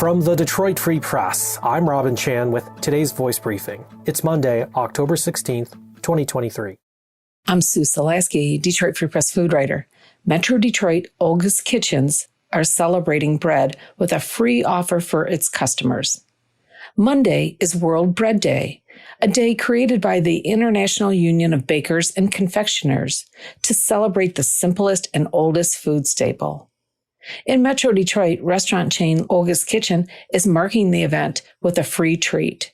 From the Detroit Free Press, I'm Robin Chan with today's Voice Briefing. It's Monday, October 16th, 2023. I'm Sue Solaski, Detroit Free Press food writer. Metro Detroit Olga's Kitchens are celebrating bread with a free offer for its customers. Monday is World Bread Day, a day created by the International Union of Bakers and Confectioners to celebrate the simplest and oldest food staple. In Metro Detroit, restaurant chain Olga's Kitchen is marking the event with a free treat.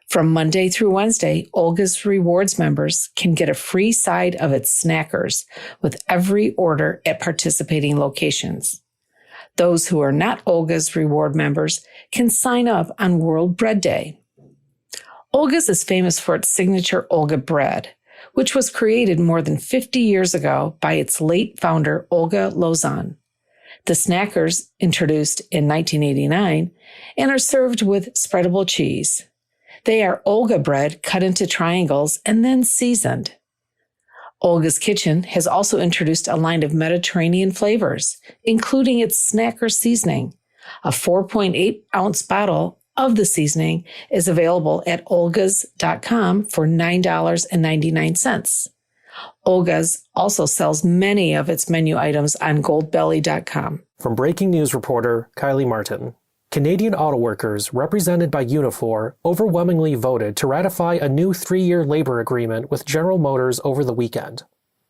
From Monday through Wednesday, Olga's Rewards members can get a free side of its snackers with every order at participating locations. Those who are not Olga's Reward members can sign up on World Bread Day. Olga's is famous for its signature Olga bread, which was created more than 50 years ago by its late founder, Olga Lozan. The snackers introduced in 1989 and are served with spreadable cheese. They are Olga bread cut into triangles and then seasoned. Olga's Kitchen has also introduced a line of Mediterranean flavors, including its snacker seasoning. A 4.8-ounce bottle of the seasoning is available at olgas.com for $9.99. Olga's also sells many of its menu items on goldbelly.com. From breaking news reporter Kylie Martin. Canadian auto workers, represented by Unifor, overwhelmingly voted to ratify a new 3-year labor agreement with General Motors over the weekend.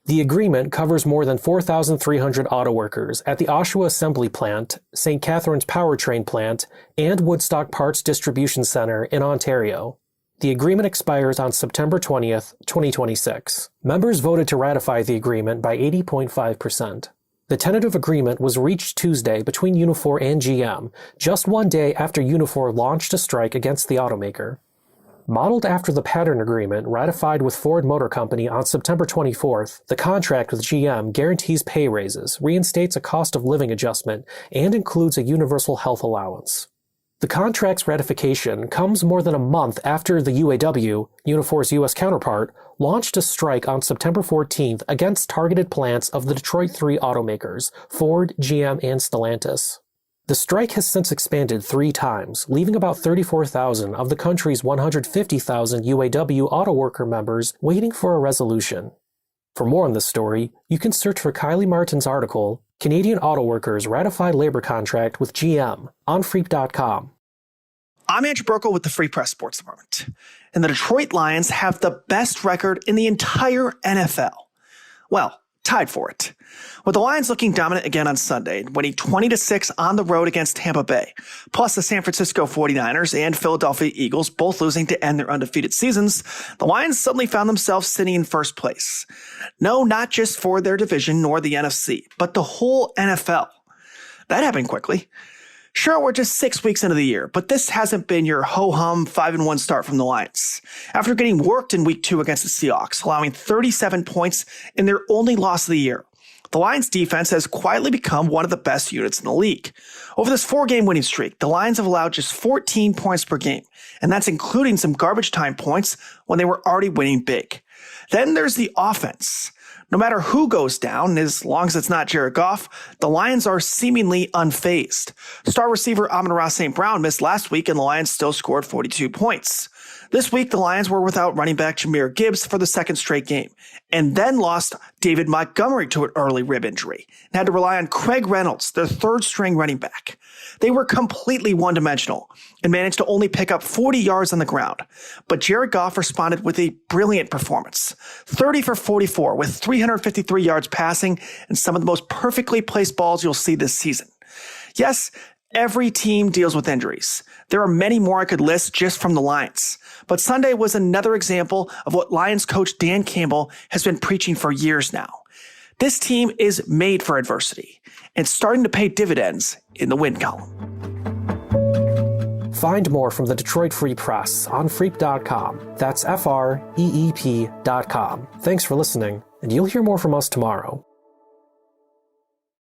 The agreement covers more than 4,300 auto workers at the Oshawa Assembly Plant, St. Catharines Powertrain Plant, and Woodstock Parts Distribution Center in Ontario. The agreement expires on September 20th, 2026. Members voted to ratify the agreement by 80.5%. The tentative agreement was reached Tuesday between Unifor and GM, just one day after Unifor launched a strike against the automaker. Modeled after the pattern agreement ratified with Ford Motor Company on September 24th, the contract with GM guarantees pay raises, reinstates a cost of living adjustment, and includes a universal health allowance. The contract's ratification comes more than a month after the UAW, Unifor's U.S. counterpart, launched a strike on September 14th against targeted plants of the Detroit 3 automakers, Ford, GM, and Stellantis. The strike has since expanded 3 times, leaving about 34,000 of the country's 150,000 UAW auto worker members waiting for a resolution. For more on this story, you can search for Kylie Martin's article, Canadian Auto Workers Ratify Labor Contract with GM, on Freep.com. I'm Andrew Burkle with the Free Press Sports Department, and the Detroit Lions have the best record in the entire NFL. Well, tied for it. With the Lions looking dominant again on Sunday, winning 20-6 on the road against Tampa Bay, plus the San Francisco 49ers and Philadelphia Eagles both losing to end their undefeated seasons, the Lions suddenly found themselves sitting in first place. No, not just for their division nor the NFC, but the whole NFL. That happened quickly. Sure, we're just 6 weeks into the year, but this hasn't been your ho-hum 5-1 start from the Lions. After getting worked in week 2 against the Seahawks, allowing 37 points in their only loss of the year, the Lions defense has quietly become one of the best units in the league. Over this 4-game winning streak, the Lions have allowed just 14 points per game, and that's including some garbage time points when they were already winning big. Then there's the offense. No matter who goes down, as long as it's not Jared Goff, the Lions are seemingly unfazed. Star receiver Amon-Ra St. Brown missed last week, and the Lions still scored 42 points. This week, the Lions were without running back Jahmyr Gibbs for the second straight game, and then lost David Montgomery to an early rib injury, and had to rely on Craig Reynolds, their third-string running back. They were completely one-dimensional and managed to only pick up 40 yards on the ground. But Jared Goff responded with a brilliant performance, 30 for 44 with 353 yards passing and some of the most perfectly placed balls you'll see this season. Yes, every team deals with injuries. There are many more I could list just from the Lions. But Sunday was another example of what Lions coach Dan Campbell has been preaching for years now. This team is made for adversity and starting to pay dividends in the win column. Find more from the Detroit Free Press on Freep.com. That's FREEP.com. Thanks for listening, and you'll hear more from us tomorrow.